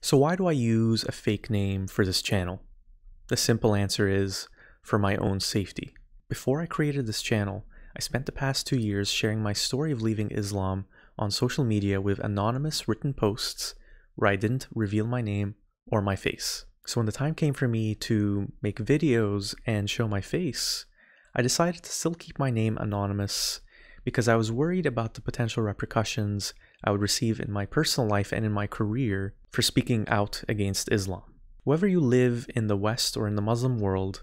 So why do I use a fake name for this channel? The simple answer is for my own safety. Before I created this channel, I spent the past 2 years sharing my story of leaving Islam on social media with anonymous written posts where I didn't reveal my name or my face. So when the time came for me to make videos and show my face, I decided to still keep my name anonymous because I was worried about the potential repercussions I would receive in my personal life and in my career for speaking out against Islam. Whether you live in the West or in the Muslim world,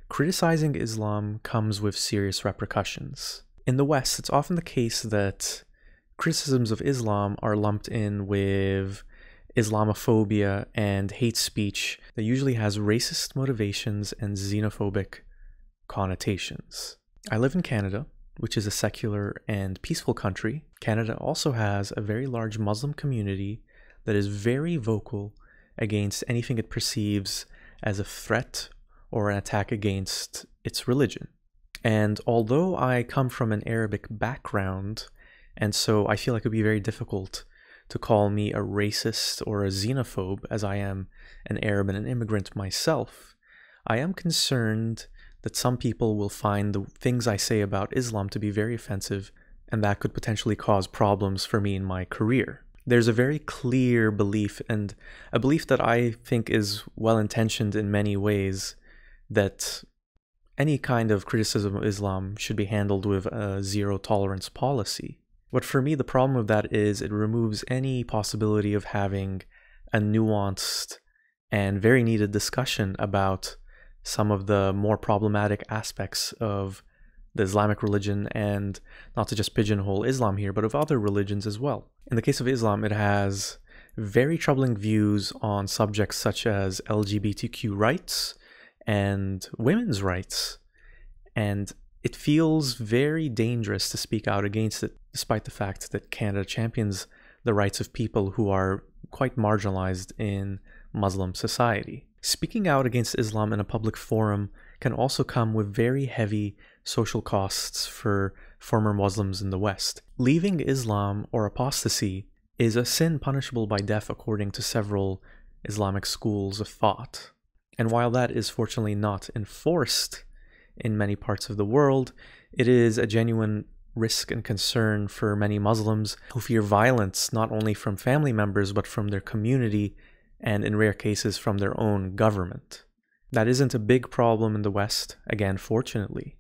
criticizing Islam comes with serious repercussions. In the West, it's often the case that criticisms of Islam are lumped in with Islamophobia and hate speech that usually has racist motivations and xenophobic connotations. I live in Canada, which is a secular and peaceful country. Canada also has a very large Muslim community that is very vocal against anything it perceives as a threat or an attack against its religion. And although I come from an Arabic background, and so I feel like it would be very difficult to call me a racist or a xenophobe, as I am an Arab and an immigrant myself, I am concerned that some people will find the things I say about Islam to be very offensive, and that could potentially cause problems for me in my career. There's a very clear belief, and a belief that I think is well-intentioned in many ways, that any kind of criticism of Islam should be handled with a zero-tolerance policy. But for me, the problem with that is it removes any possibility of having a nuanced and very needed discussion about some of the more problematic aspects of the Islamic religion, and not to just pigeonhole Islam here, but of other religions as well. In the case of Islam, it has very troubling views on subjects such as LGBTQ rights and women's rights, and it feels very dangerous to speak out against it, despite the fact that Canada champions the rights of people who are quite marginalized in Muslim society. Speaking out against Islam in a public forum can also come with very heavy social costs for former Muslims in the West. Leaving Islam or apostasy is a sin punishable by death according to several Islamic schools of thought. And while that is fortunately not enforced in many parts of the world, it is a genuine risk and concern for many Muslims who fear violence not only from family members but from their community, and in rare cases from their own government. That isn't a big problem in the West, again, fortunately.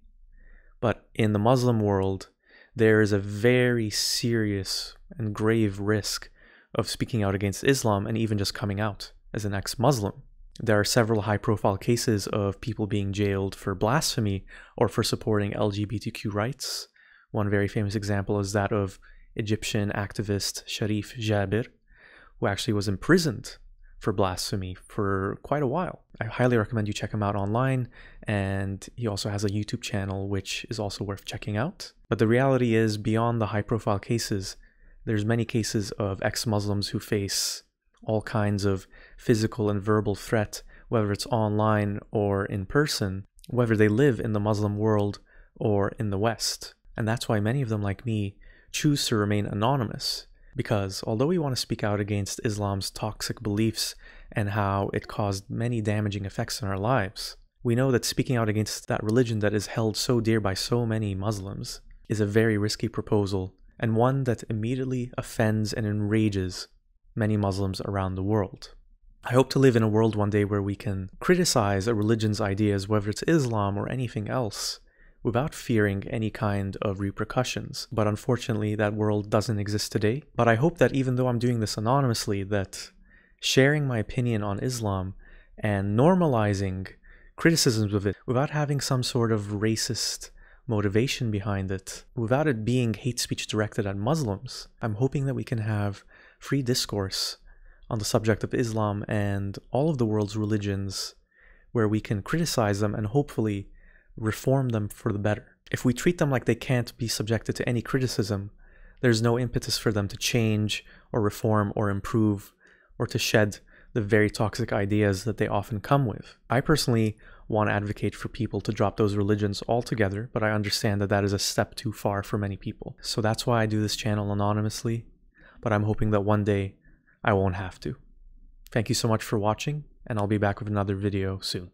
But in the Muslim world, there is a very serious and grave risk of speaking out against Islam and even just coming out as an ex-Muslim. There are several high-profile cases of people being jailed for blasphemy or for supporting LGBTQ rights. One very famous example is that of Egyptian activist Sharif Jabir, who actually was imprisoned for blasphemy for quite a while. I highly recommend you check him out online, and he also has a YouTube channel which is also worth checking out. But the reality is, beyond the high-profile cases, there's many cases of ex-Muslims who face all kinds of physical and verbal threat, whether it's online or in person, whether they live in the Muslim world or in the West. And that's why many of them, like me, choose to remain anonymous. Because although we want to speak out against Islam's toxic beliefs and how it caused many damaging effects in our lives, we know that speaking out against that religion that is held so dear by so many Muslims is a very risky proposal, and one that immediately offends and enrages many Muslims around the world. I hope to live in a world one day where we can criticize a religion's ideas, whether it's Islam or anything else, without fearing any kind of repercussions. But unfortunately, that world doesn't exist today. But I hope that even though I'm doing this anonymously, that sharing my opinion on Islam and normalizing criticisms of it without having some sort of racist motivation behind it, without it being hate speech directed at Muslims, I'm hoping that we can have free discourse on the subject of Islam and all of the world's religions, where we can criticize them and hopefully reform them for the better. If we treat them like they can't be subjected to any criticism, there's no impetus for them to change or reform or improve or to shed the very toxic ideas that they often come with. I personally want to advocate for people to drop those religions altogether, but I understand that that is a step too far for many people. So that's why I do this channel anonymously, but I'm hoping that one day I won't have to. Thank you so much for watching, and I'll be back with another video soon.